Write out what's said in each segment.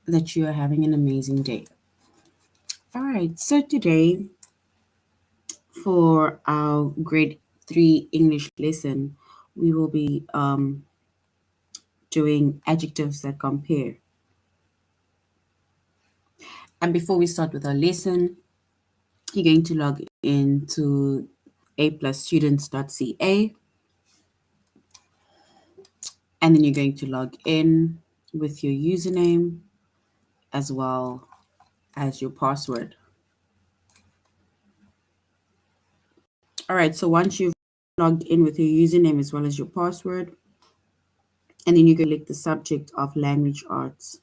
that you are having an amazing day. All right, so today for our grade 3 English lesson, we will be doing adjectives that compare. And before we start with our lesson, you're going to log into aplusstudents.ca, and then you're going to log in with your username as well as your password. All right, so once you've logged in with your username as well as your password, and then you can select the subject of language arts.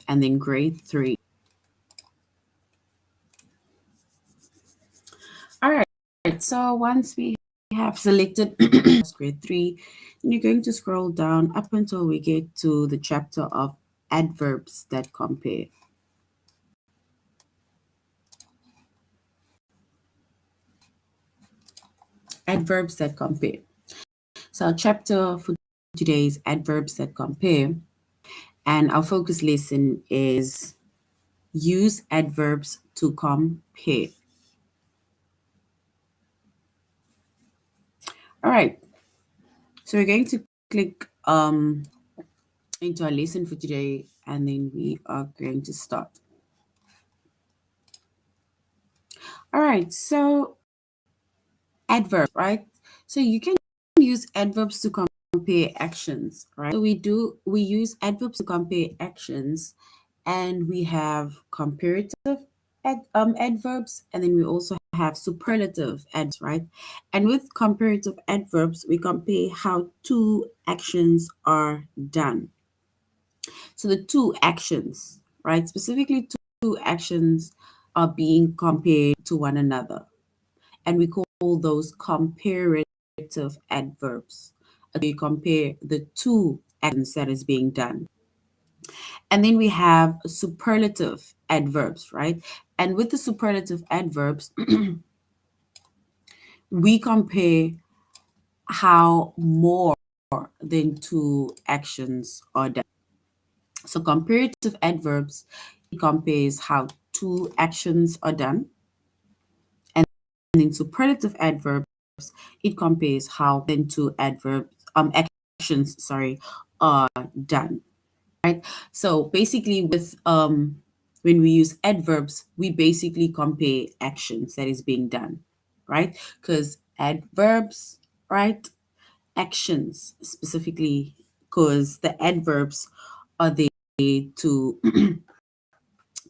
And then grade 3. All right, so once we have selected grade 3, then you're going to scroll down up until we get to the chapter of adverbs that compare. Adverbs that compare. So our chapter for today is adverbs that compare, and our focus lesson is use adverbs to compare. All right, so we're going to click into our lesson for today, and then we are going to start. All right, so adverb, right? So you can use adverbs to compare actions, right? So we use adverbs to compare actions, and we have comparative adverbs, and then we also have superlative adverbs, right? And with comparative adverbs, we compare how two actions are done. So the two actions, right? Specifically, two actions are being compared to one another, and we call those comparative adverbs. Okay, you compare the two actions that is being done. And then we have superlative adverbs, right? And with the superlative adverbs, we compare how more than two actions are done. So comparative adverbs, it compares how two actions are done. And in superlative adverbs, it compares how then two actions, are done. Right? So basically with when we use adverbs, we basically compare actions that is being done, right? Because adverbs, right? Actions specifically, because the adverbs are there to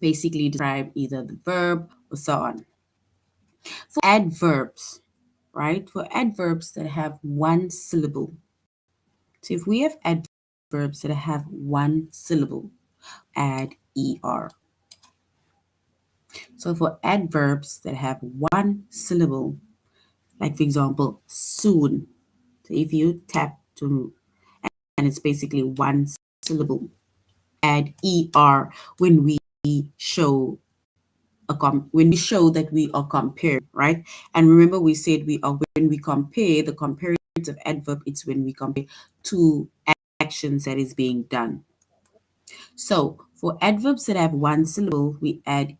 basically describe either the verb or so on. For adverbs, right? For adverbs that have one syllable. So if we have adverbs that have one syllable, add er. So for adverbs that have one syllable, like for example, soon. So if you tap to, and it's basically one syllable, add er when we show when we show that we are comparing, right? And remember we said when we compare the comparative adverb, it's when we compare two actions that is being done. So for adverbs that have one syllable, we add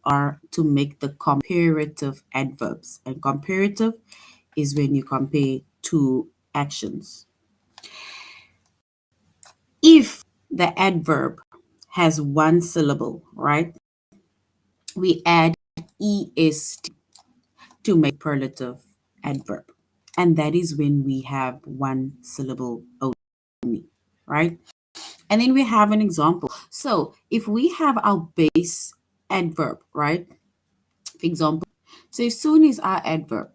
er to make the comparative adverbs. And comparative is when you compare two actions. If the adverb has one syllable, right, we add est to make superlative adverb. And that is when we have one syllable only, right? And then we have an example. So if we have our base adverb, right? For example, so soon is our adverb.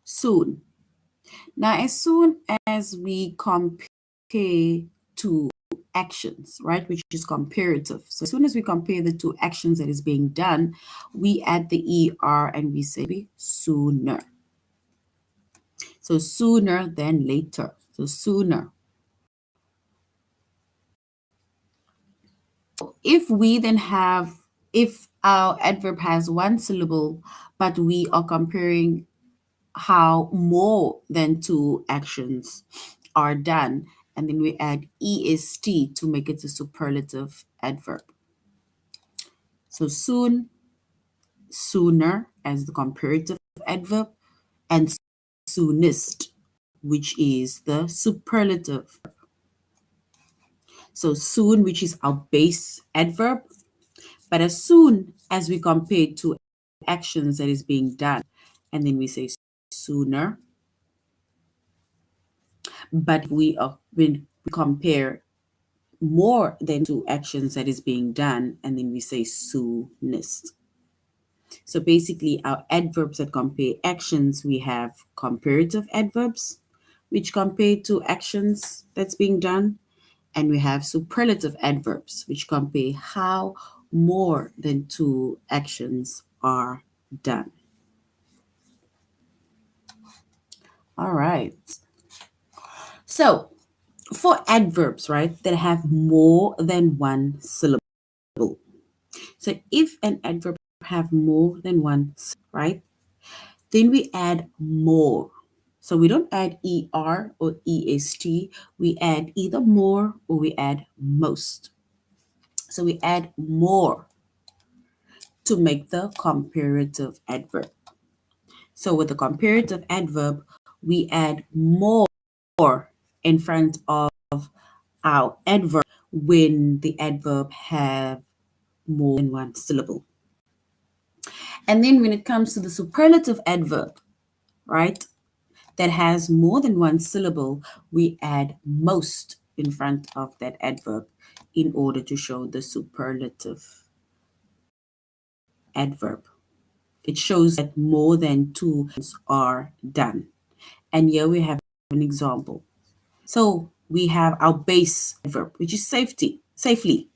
Soon. Now, as soon as we compare two actions, right, which is comparative. So as soon as we compare the two actions that is being done, we add the er and we say sooner. So sooner than later. So sooner. If we then if our adverb has one syllable, but we are comparing how more than two actions are done, and then we add est to make it a superlative adverb. So soon, sooner as the comparative adverb, and soonest, which is the superlative. So soon, which is our base adverb, but as soon as we compare to actions that is being done, and then we say sooner. But when we compare more than two actions that is being done, and then we say soonest. So basically, our adverbs that compare actions, we have comparative adverbs, which compare to actions that's being done, and we have superlative adverbs, which compare how more than two actions are done. All right. So for adverbs, right, that have more than one syllable. So if an adverb have more than one, right, then we add more. So we don't add er or est, we add either more or we add most. So we add more to make the comparative adverb. So with the comparative adverb, we add more in front of our adverb when the adverb have more than one syllable. And then when it comes to the superlative adverb, right, that has more than one syllable, we add most in front of that adverb in order to show the superlative adverb. It shows that more than two are done. And here we have an example. So we have our base adverb, which is safely,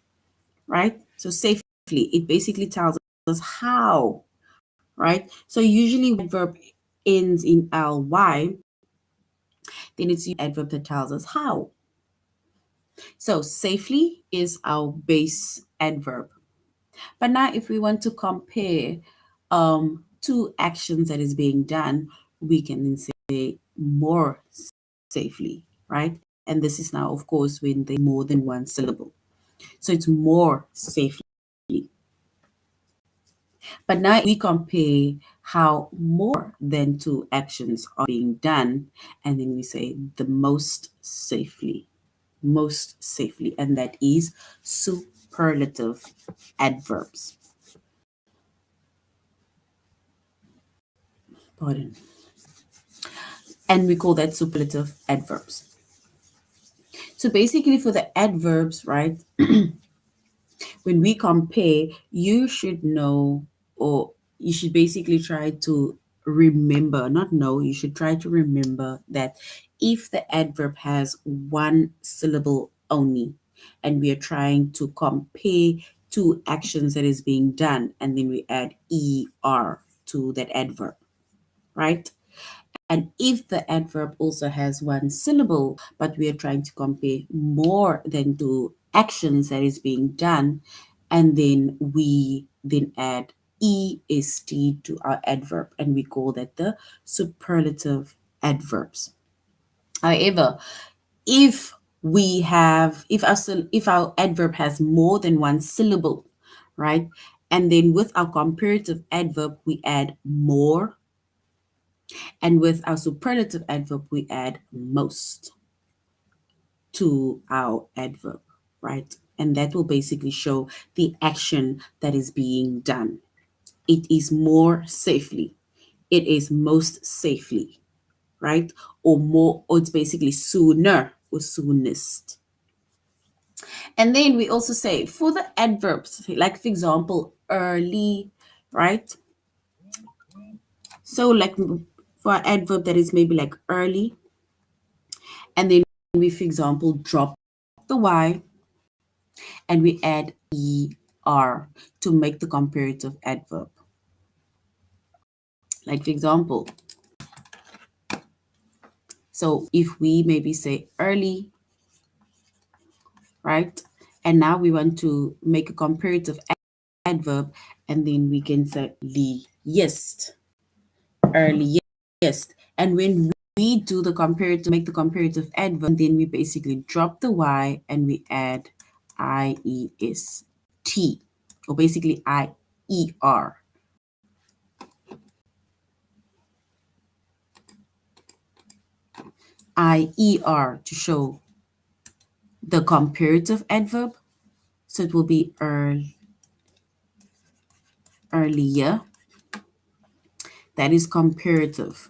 right? So safely, it basically tells us how, right? So usually adverb ends in ly, then it's the adverb that tells us how. So safely is our base adverb. But now if we want to compare two actions that is being done, we can then say more safely, right? And this is now, of course, when they more than one syllable. So it's more safely. But now we compare how more than two actions are being done, and then we say the most safely, and that is superlative adverbs. Pardon. And we call that superlative adverbs. So basically for the adverbs, right, when we compare, you should know, or you should basically try to remember, not know, you should try to remember that if the adverb has one syllable only, and we are trying to compare two actions that is being done, and then we add er to that adverb, right? And if the adverb also has one syllable, but we are trying to compare more than two actions that is being done, and then we then add est to our adverb, and we call that the superlative adverbs. However, if if our adverb has more than one syllable, right, and then with our comparative adverb we add more, and with our superlative adverb, we add most to our adverb, right? And that will basically show the action that is being done. It is more safely. It is most safely, right? Or more, or it's basically sooner or soonest. And then we also say for the adverbs, like for example, early, right? So like for an adverb that is maybe like early, and then we, for example, drop the y and we add er to make the comparative adverb. Like for example, so if we maybe say early, right? And now we want to make a comparative adverb, and then we can say earliest, earliest, And when we do the comparative, make the comparative adverb, and then we basically drop the Y and we add IEST, or basically IER. IER to show the comparative adverb. So it will be earlier. That is comparative.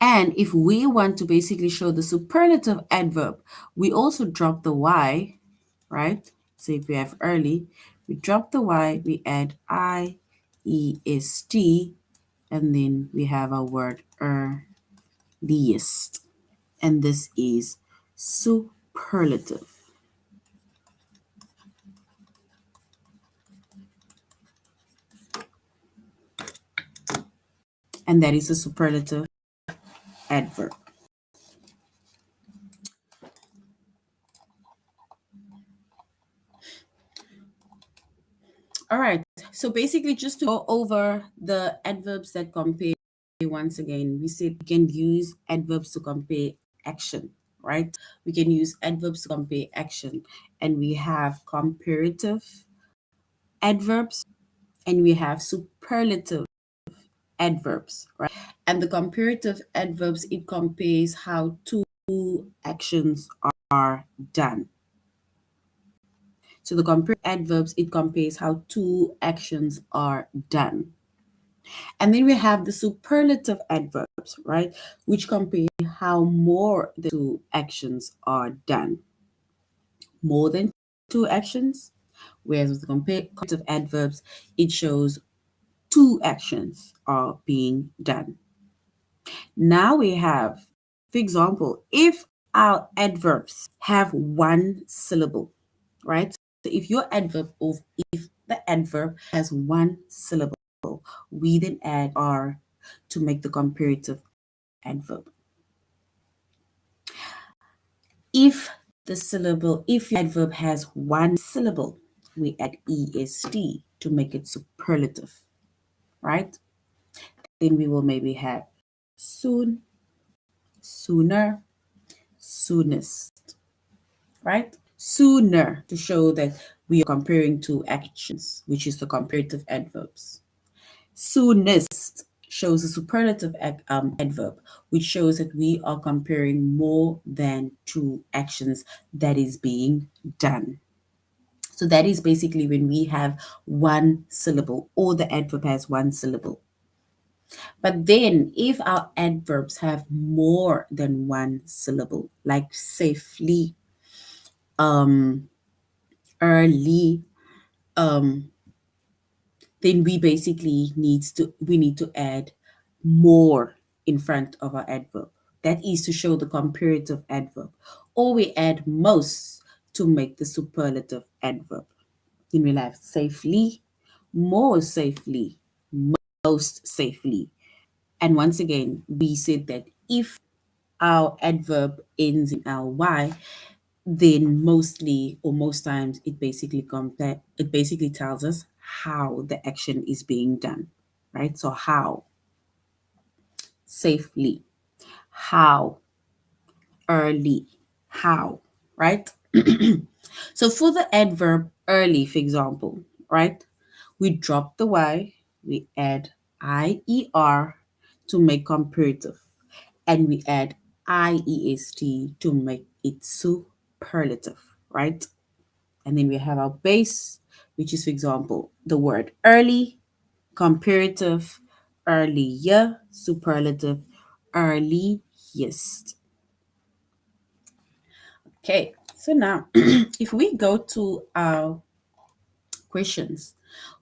And if we want to basically show the superlative adverb, we also drop the Y, right? So if we have early, we drop the Y, we add IEST, and then we have our word earliest. And this is superlative. And that is a superlative adverb. All right, so basically just to go over the adverbs that compare once again, we said we can use adverbs to compare action, right? We can use adverbs to compare action, and we have comparative adverbs and we have superlative adverbs, right? And the comparative adverbs, it compares how two actions are done. So the comparative adverbs, it compares how two actions are done. And then we have the superlative adverbs, right, which compare how more than two actions are done. More than two actions, whereas with the comparative adverbs, it shows two actions are being done. Now we have, for example, if our adverbs have one syllable, right? So if your adverb, or if the adverb has one syllable, we then add R to make the comparative adverb. If your adverb has one syllable, we add EST to make it superlative, right? Then we will maybe have soon, sooner, soonest, right? Sooner to show that we are comparing two actions, which is the comparative adverbs. Soonest shows a superlative adverb, which shows that we are comparing more than two actions that is being done. So that is basically when we have one syllable, or the adverb has one syllable. But then if our adverbs have more than one syllable, like safely, early, then we basically need to add more in front of our adverb. That is to show the comparative adverb. Or we add most to make the superlative adverb. Then we'll have safely, more safely, most safely. And once again, we said that if our adverb ends in ly, then mostly or most times it basically tells us how the action is being done, right? So how, safely, how, early, how, right? So for the adverb early, for example, right, we drop the y, we add IER to make comparative, and we add IEST to make it superlative, right? And then we have our base, which is, for example, the word early, comparative, earlier, superlative, earliest. Okay, so now if we go to our questions,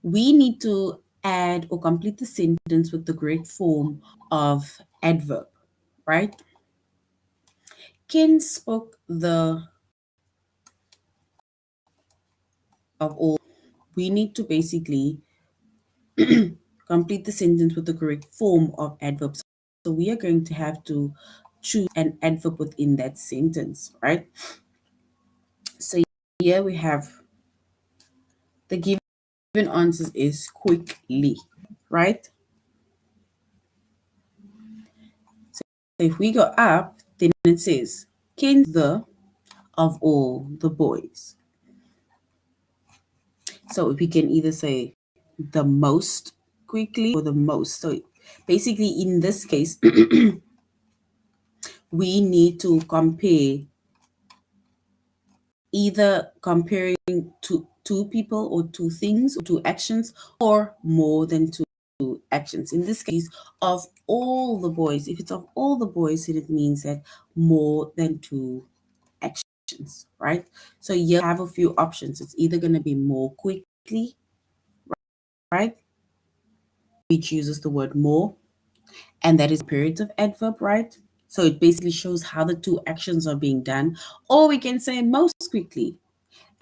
we need to add or complete the sentence with the correct form of adverb, right? Ken spoke the of all. We need to basically complete the sentence with the correct form of adverbs. So we are going to have to choose an adverb within that sentence, right? So here we have the given answers is quickly, right? So if we go up, then it says, Ken the of all the boys. So we can either say the most quickly or the most. So basically in this case, we need to compare, either comparing two people or two things or two actions or more than two actions. In this case, of all the boys, if it's of all the boys, then it means that more than two actions, right? So you have a few options. It's either going to be more quickly, right? Which uses the word more, and that is imperative adverb, right? So it basically shows how the two actions are being done. Or we can say most quickly,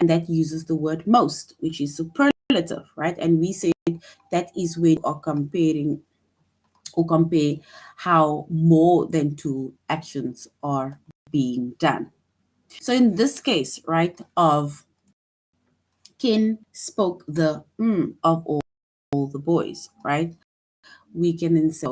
and that uses the word most, which is superlative, right? And we said that is where you are comparing or compare how more than two actions are being done. So in this case, right, of Ken spoke the of all the boys, right? We can then say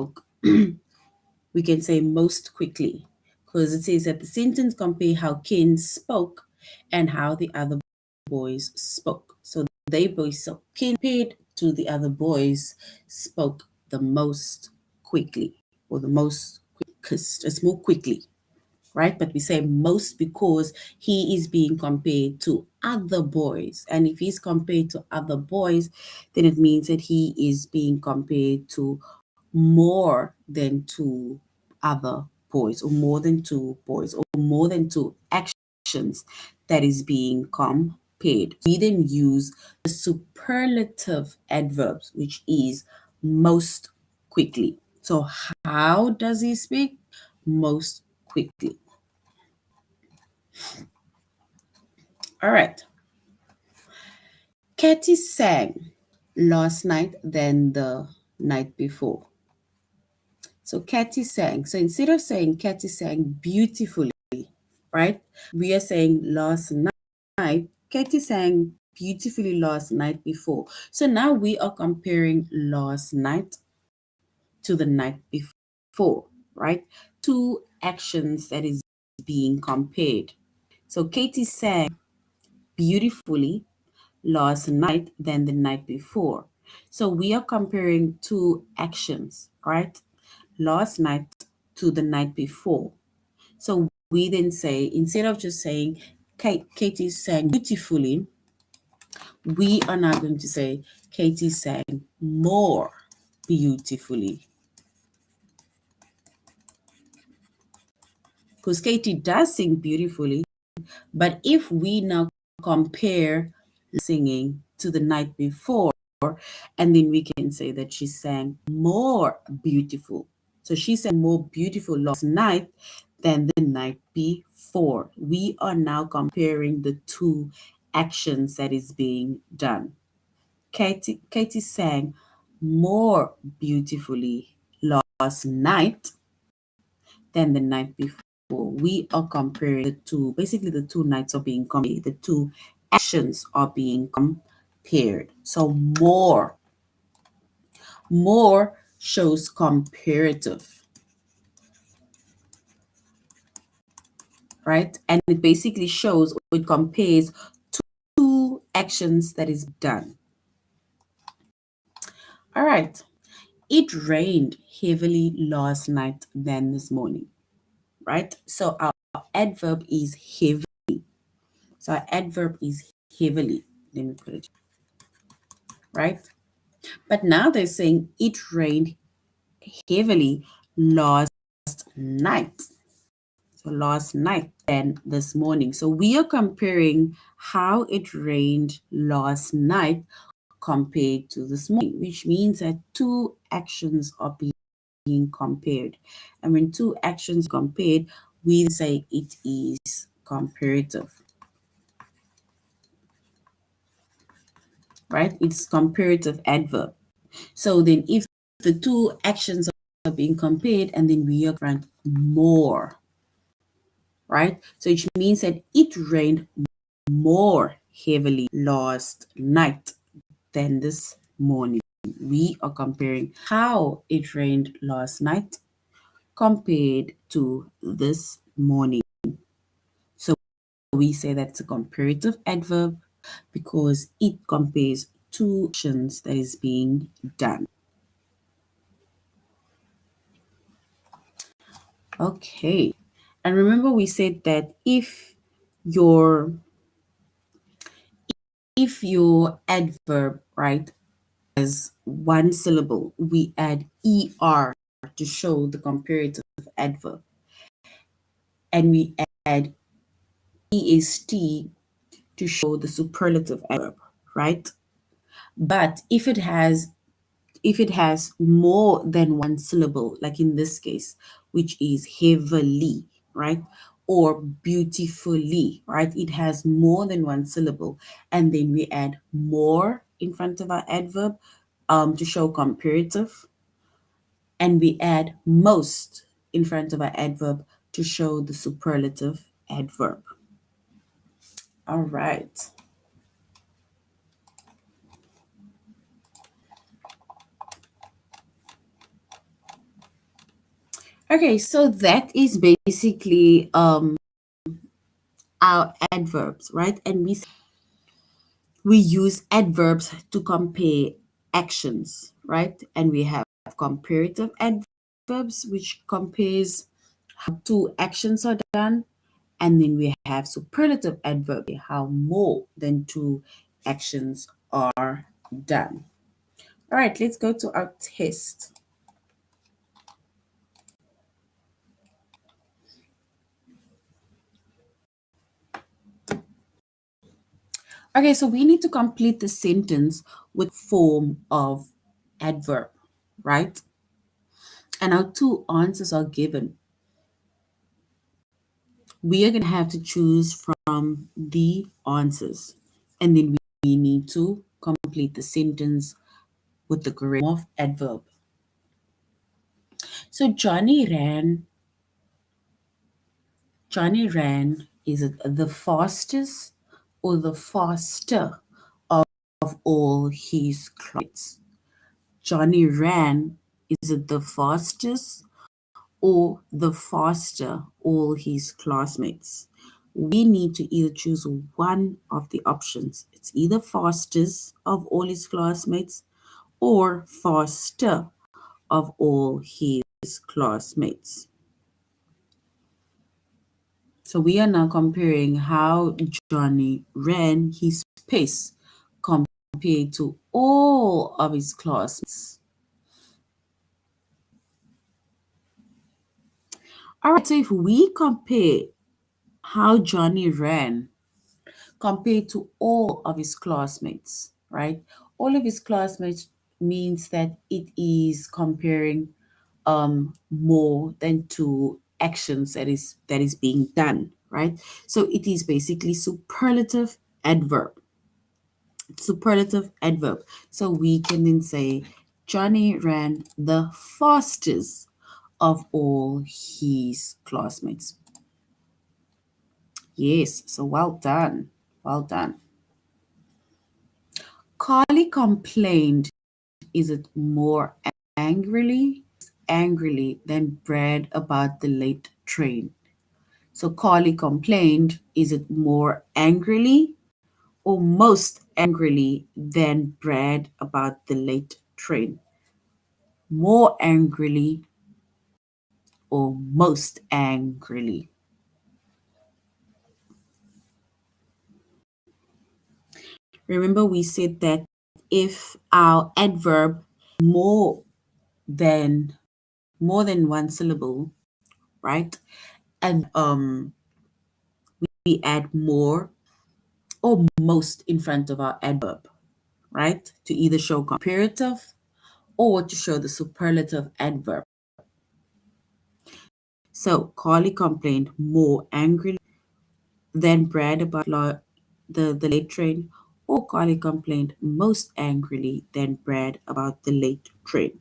we can say most quickly, because it says that the sentence compare how Ken spoke and how the other boys spoke. So they both so Ken compared to the other boys spoke the most quickly, or the most quickest. It's more quickly, right? But we say most because he is being compared to other boys. And if he's compared to other boys, then it means that he is being compared to more than two other boys, or more than two boys, or more than two actions that is being compared. We then use the superlative adverbs, which is most quickly. So how does he speak? Most quickly. All right. Katie sang last night than the night before. So Katie sang. So instead of saying Katie sang beautifully, right? We are saying last night. Katie sang beautifully last night before. So now we are comparing last night to the night before, right? Two actions that is being compared. So Katie sang beautifully last night than the night before. So we are comparing two actions, right? Last night to the night before. So we then say, instead of just saying Katie sang beautifully, we are now going to say Katie sang more beautifully. Because Katie does sing beautifully, but if we now compare singing to the night before, and then we can say that she sang more beautiful. So she sang more beautiful last night than the night before. We are now comparing the two actions that is being done. Katie sang more beautifully last night than the night before. We are comparing the two, basically the two nights are being compared, the two actions are being compared. So more shows comparative, right? And it basically shows, or it compares two actions that is done. All right. It rained heavily last night than this morning, right? So our adverb is heavy. So our adverb is heavily. Let me put it, right? But now they're saying it rained heavily last night. So last night and this morning. So we are comparing how it rained last night compared to this morning, which means that two actions are being compared. And when two actions compared, we say it is comparative, right? It's comparative adverb. So then if the two actions are being compared, and then we are grant more, right? So it means that it rained more heavily last night than this morning. We are comparing how it rained last night compared to this morning. So we say that's a comparative adverb because it compares two actions that is being done. Okay. And remember we said that if your adverb, right, has one syllable, we add er to show the comparative adverb. And we add est to show the superlative adverb, right? But if it has more than one syllable, like in this case, which is heavily, right? Or beautifully, right? It has more than one syllable. And then we add more in front of our adverb to show comparative. And we add most in front of our adverb to show the superlative adverb. All right. Okay, so that is basically our adverbs, right? And we use adverbs to compare actions, right? And we have comparative adverbs, which compares how two actions are done. And then we have superlative adverb, how more than two actions are done. All right, let's go to our test. Okay, so we need to complete the sentence with form of adverb, right? And our two answers are given. We are going to have to choose from the answers. And then we need to complete the sentence with the correct form of adverb. So Johnny ran, is it the fastest or the faster of all his classmates? Johnny ran, is it the fastest or the faster all his classmates? We need to either choose one of the options. It's either fastest of all his classmates or faster of all his classmates. So we are now comparing how Johnny ran his pace compared to all of his classmates. All right, so if we compare how Johnny ran compared to all of his classmates, right? All of his classmates means that it is comparing more than two actions that is being done, right? So it is basically superlative adverb. Superlative adverb. So we can then say Johnny ran the fastest of all his classmates. Yes, so well done. Well done. Carly complained, is it more angrily than Brad about the late train? So Carly complained, is it more angrily or most angrily than Brad about the late train? More angrily or most angrily? Remember we said that if our adverb than more than one syllable, right? And we add more or most in front of our adverb, right? To either show comparative or to show the superlative adverb. So Carly complained more angrily than Brad about the late train, or Carly complained most angrily than Brad about the late train.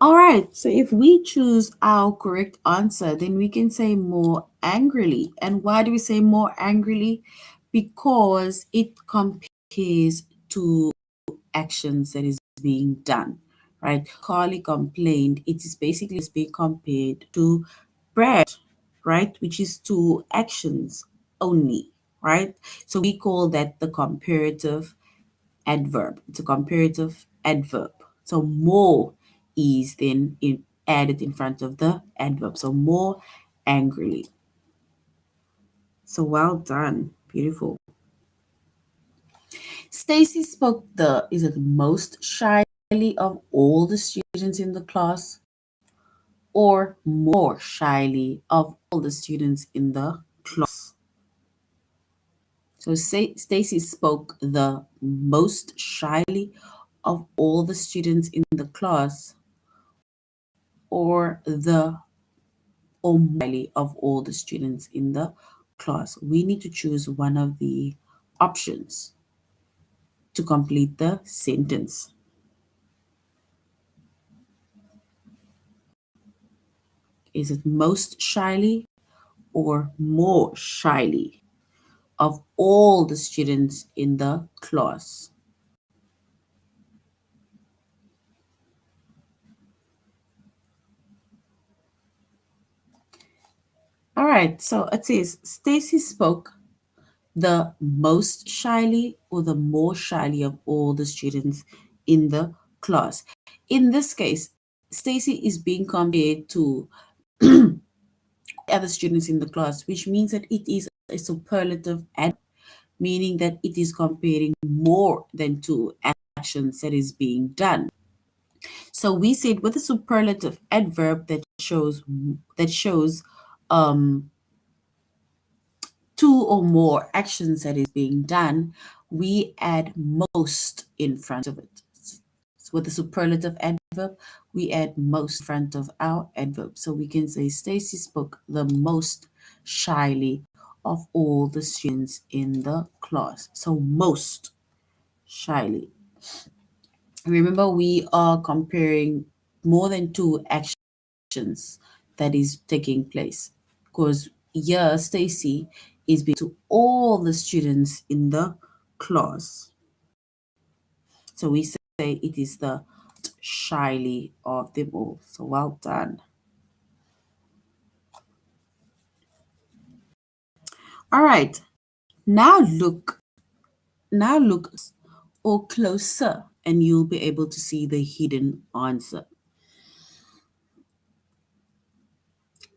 All right, so if we choose our correct answer, then we can say more angrily. And why do we say more angrily? Because it compares to actions that is being done, right? Carly complained. It is basically is being compared to Brad, right? Which is two actions only, right? So we call that the comparative adverb. It's a comparative adverb. So more is then added in front of the adverb. So more angrily. So well done. Beautiful. Stacy spoke the is it most shyly of all the students in the class or more shyly of all the students in the class. So Stacy spoke the most shyly of all the students in the class or the or shyly of all the students in the class. We need to choose one of the options to complete the sentence. Is it most shyly or more shyly of all the students in the class? All right, so it says Stacy spoke the most shyly or the more shyly of all the students in the class. In this case, Stacy is being compared to other students in the class, which means that it is a superlative adverb, meaning that it is comparing more than two actions that is being done. So we said with a superlative adverb that shows um, two or more actions that is being done, we add most in front of it. So with the superlative adverb, we add most in front of our adverb. So we can say Stacy spoke the most shyly of all the students in the class. So most shyly. Remember, we are comparing more than two actions that is taking place. Because here, Stacy is being to all the students in the class. So we say it is the shyly of them all. So well done. All right. Now look or closer and you'll be able to see the hidden answer.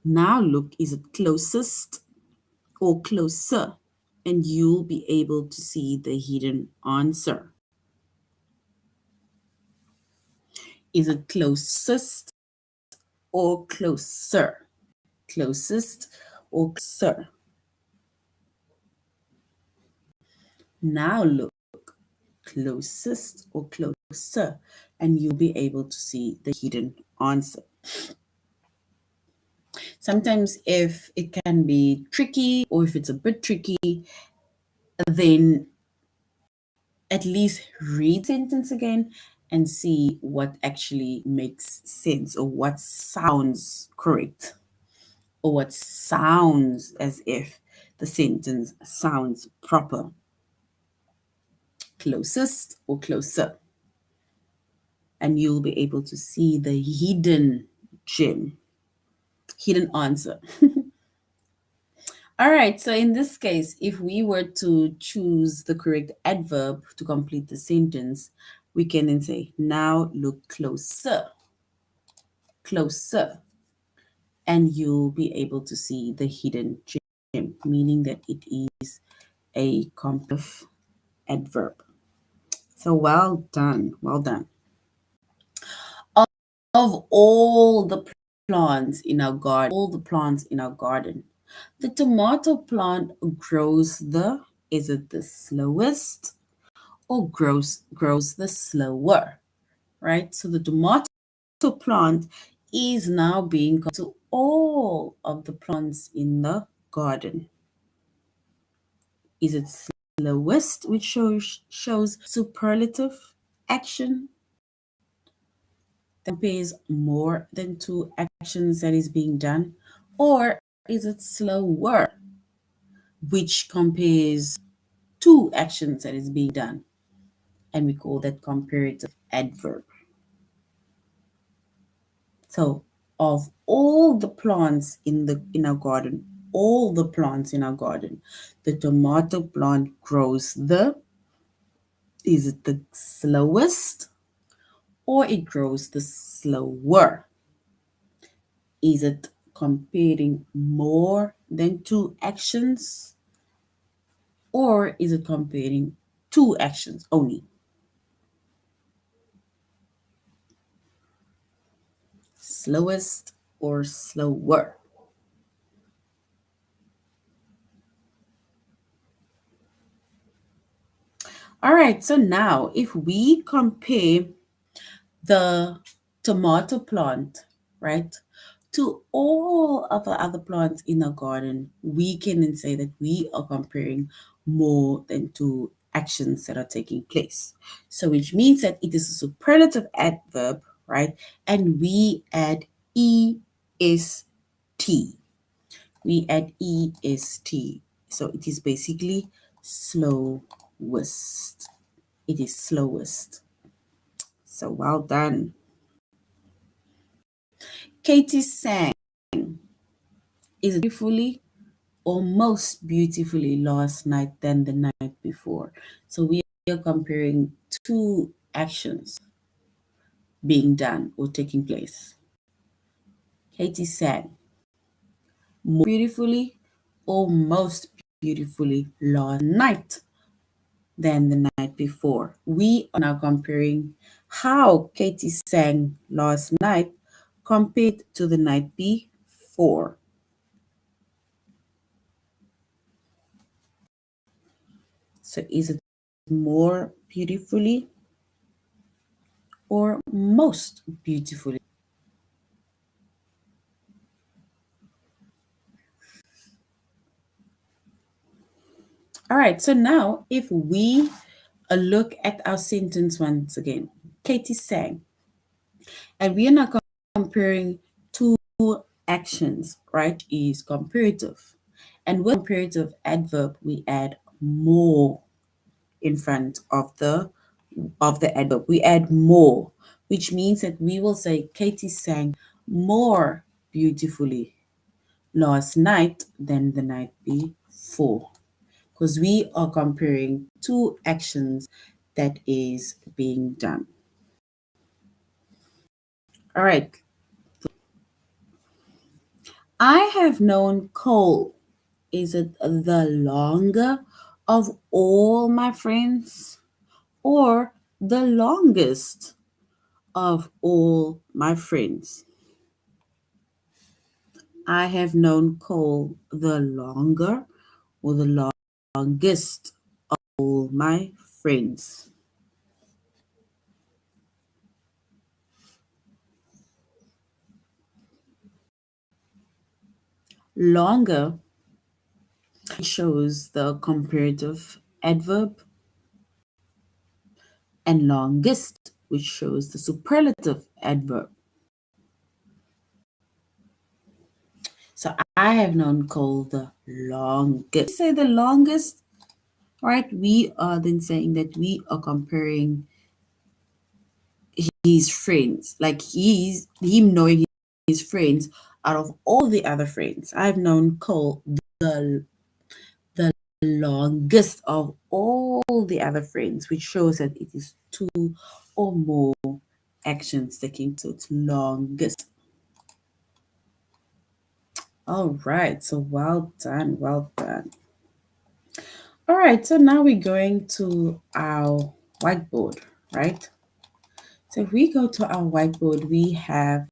Now look, is it closest or closer? And you'll be able to see the hidden answer. Is it closest or closer? Closest or closer? Now look, closest or closer, and you'll be able to see the hidden answer. Sometimes, if it can be tricky or if it's a bit tricky, then at least read the sentence again and see what actually makes sense or what sounds correct or what sounds as if the sentence sounds proper. Closest or closer. And you'll be able to see the hidden gem, hidden answer. All right, so in this case, if we were to choose the correct adverb to complete the sentence, we can then say, now look closer, closer, and you'll be able to see the hidden gem, meaning that it is a comparative adverb. So well done, well done. Of all the plants in our garden, the tomato plant grows is it the slowest or grows the slower, right? So the tomato plant is now being compared to all of the plants in the garden. Is it slowest, which shows superlative action, that compares more than two actions that is being done? Or is it slower, which compares two actions that is being done? And we call that comparative adverb. So of all the plants in our garden, all the plants in our garden, the tomato plant grows is it the slowest or it grows the slower? Is it comparing more than two actions or is it comparing two actions only? Slowest or slower? All right, so now if we compare the tomato plant, right, to all of the other plants in the garden, we can then say that we are comparing more than two actions that are taking place. So which means that it is a superlative adverb, right? And we add est. We add est. So it is basically slowest. It is slowest. So well done. Katie sang is beautifully or most beautifully last night than the night before. So we are comparing two actions being done or taking place. Katie sang more beautifully or most beautifully last night than the night before. We are now comparing how Katie sang last night compared to the night before. So is it more beautifully or most beautifully? All right, so now if we look at our sentence once again, Katie sang, and we are now comparing two actions, right? Is comparative. And with comparative adverb, we add more in front of the adverb. We add more, which means that we will say Katie sang more beautifully last night than the night before, because we are comparing two actions that is being done. All right. I have known Cole. Is it the longer of all my friends or the longest of all my friends? I have known Cole the longer or the longest of all my friends. Longer shows the comparative adverb, and longest, which shows the superlative adverb. So I have known Cole the longest. Say the longest, right? We are then saying that we are comparing his friends, like him knowing his friends out of all the other friends. I've known Cole the longest of all the other friends, which shows that it is two or more actions taking to its longest. All right, so well done, well done. All right, so now we're going to our whiteboard, right? So if we go to our whiteboard, we have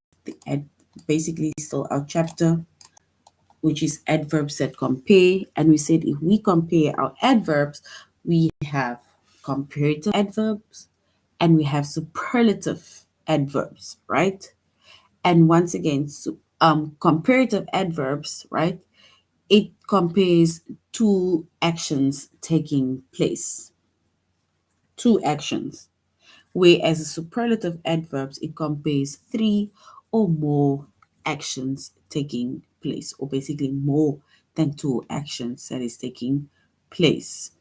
basically still our chapter, which is adverbs that compare. And we said if we compare our adverbs, we have comparative adverbs and we have superlative adverbs, right? And once again, comparative adverbs, right? It compares two actions taking place. Two actions. Whereas a superlative adverbs, it compares three or more actions taking place, or basically more than two actions that is taking place.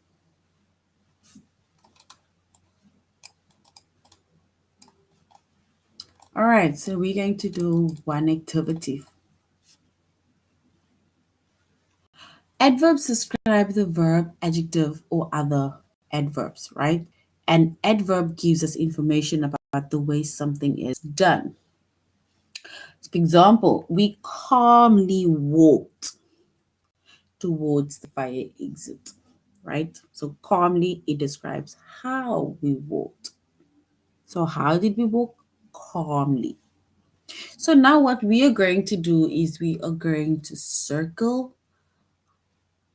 All right, so we're going to do one activity. Adverbs describe the verb, adjective, or other adverbs, right? An adverb gives us information about the way something is done. For example, we calmly walked towards the fire exit, right? So calmly, it describes how we walked. So how did we walk? Calmly. So now what we are going to do is we are going to circle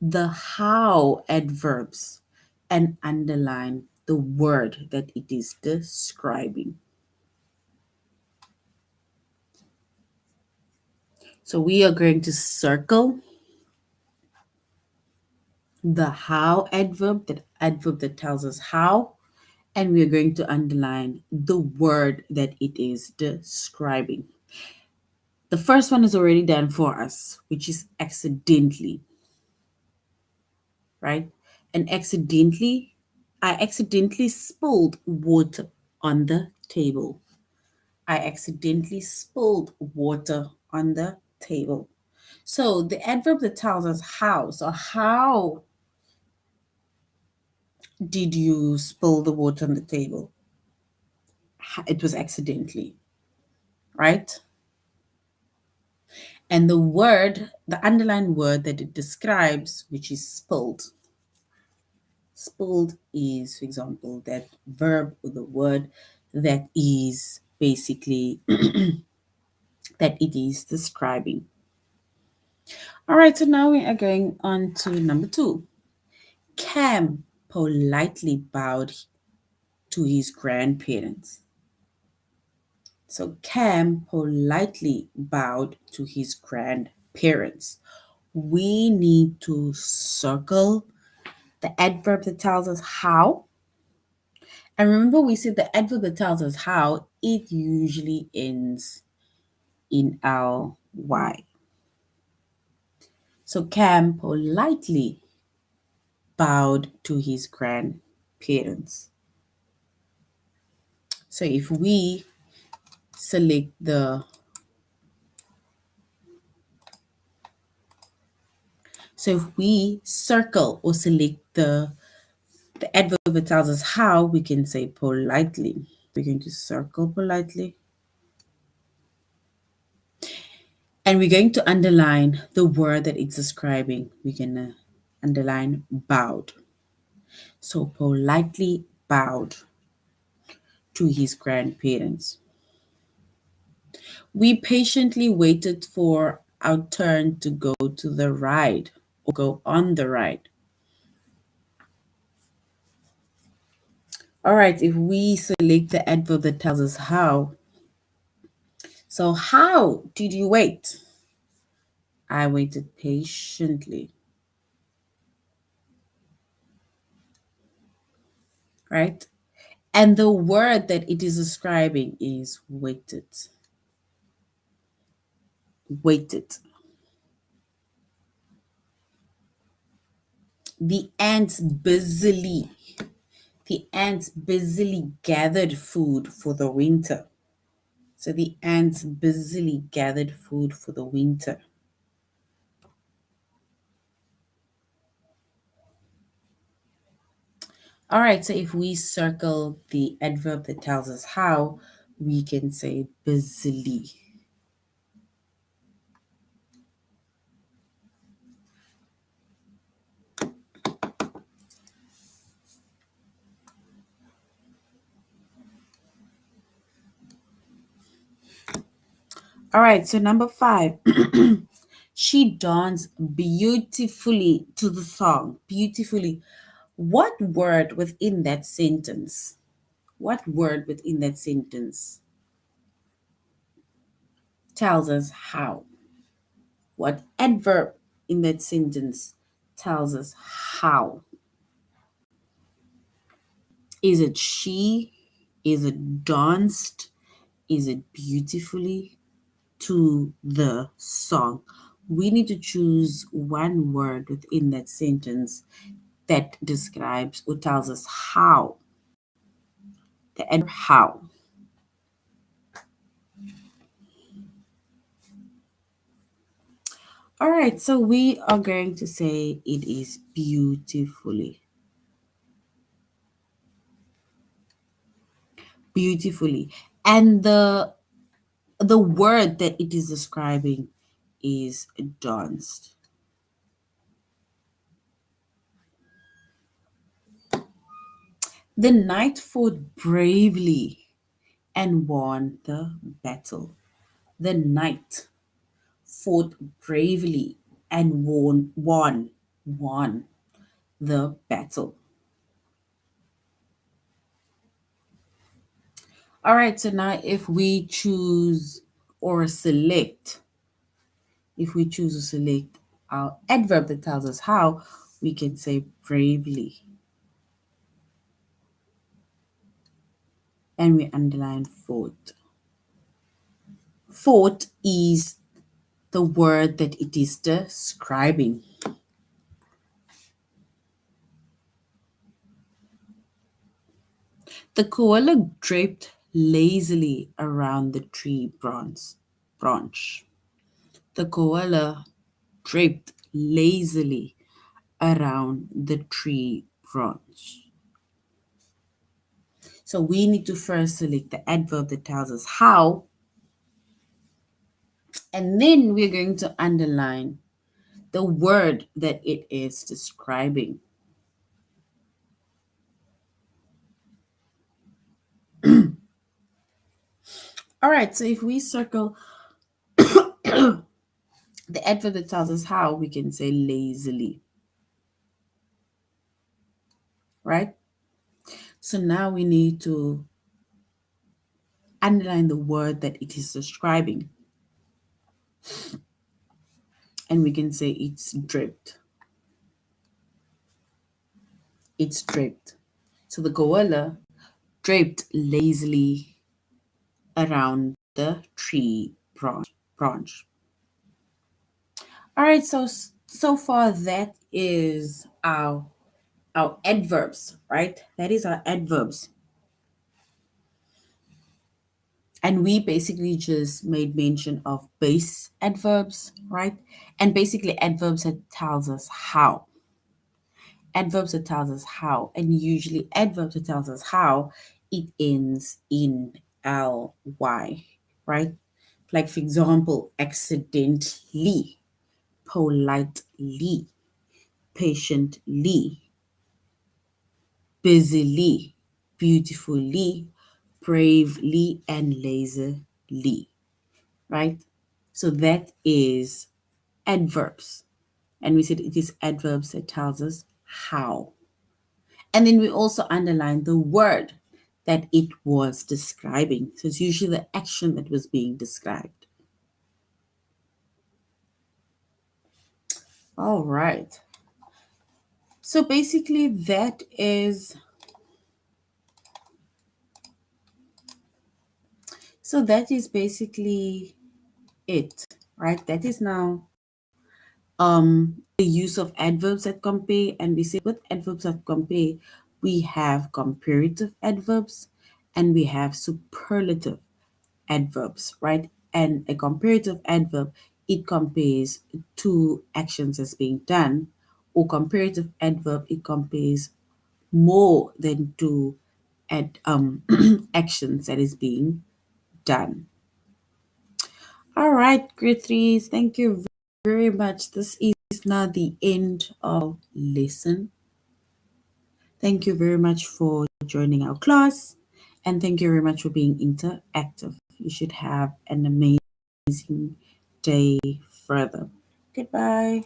the how adverbs and underline the word that it is describing. So we are going to circle the how adverb, that adverb that tells us how, and we are going to underline the word that it is describing. The first one is already done for us, which is accidentally, right? And I accidentally spilled water on the table. I accidentally spilled water on the table. So the adverb that tells us how. So how did you spill the water on the table? It was accidentally, right? And the word, the underlined word that it describes, which is spilled. Spilled is, for example, that verb or the word that is basically that it is describing. All right, so now we are going on to number 2. Cam politely bowed to his grandparents. So Cam politely bowed to his grandparents. We need to circle the adverb that tells us how. And remember, we said the adverb that tells us how, it usually ends in ly. So Cam politely bowed to his grandparents. So if we select the so if we circle or select the adverb that tells us how, we can say politely. We're going to circle politely. And we're going to underline the word that it's describing. We're going to underline bowed. So politely bowed to his grandparents. We patiently waited for our turn to go to the ride or go on the ride. All right, if we select the adverb that tells us how. So how did you wait? I waited patiently. Right? And the word that it is describing is waited. Waited. The ants busily gathered food for the winter. So the ants busily gathered food for the winter. All right, so if we circle the adverb that tells us how, we can say busily. All right, so number 5. She danced beautifully to the song. Beautifully. What word within that sentence? What word within that sentence tells us how? What adverb in that sentence tells us how? Is it she? Is it danced? Is it beautifully? To the song. We need to choose one word within that sentence that describes or tells us how. The adverb how. All right, so we are going to say it is beautifully. Beautifully. And the word that it is describing is danced. The knight fought bravely and won the battle. The knight fought bravely and won the battle. All right, so now if we choose to select our adverb that tells us how, we can say bravely. And we underline fought. Fought is the word that it is describing. The koala draped lazily around the tree branch. The koala draped lazily around the tree branch. So we need to first select the adverb that tells us how, and then we're going to underline the word that it is describing. All right, so if we circle the adverb that tells us how, we can say lazily, right? So now we need to underline the word that it is describing. And we can say it's draped. It's draped. So the koala draped lazily around the tree branch. All right, so far that is our adverbs, right? That is our adverbs. And we basically just made mention of base adverbs, right? And basically adverbs that tells us how. Adverbs that tells us how. And usually adverbs that tells us how, it ends in ly, right? Like for example, accidentally, politely, patiently, busily, beautifully, bravely, and lazily, right? So that is adverbs. And we said it is adverbs that tells us how. And then we also underline the word that it was describing. So it's usually the action that was being described. All right. So basically that is basically it, right? That is now the use of adverbs that compare, and we say with adverbs that compare, we have comparative adverbs and we have superlative adverbs, right? And a comparative adverb, it compares two actions as being done, or comparative adverb, it compares more than two actions that is being done. All right, grade threes, thank you very much. This is now the end of lesson. Thank you very much for joining our class, and thank you very much for being interactive. You should have an amazing day further. Goodbye.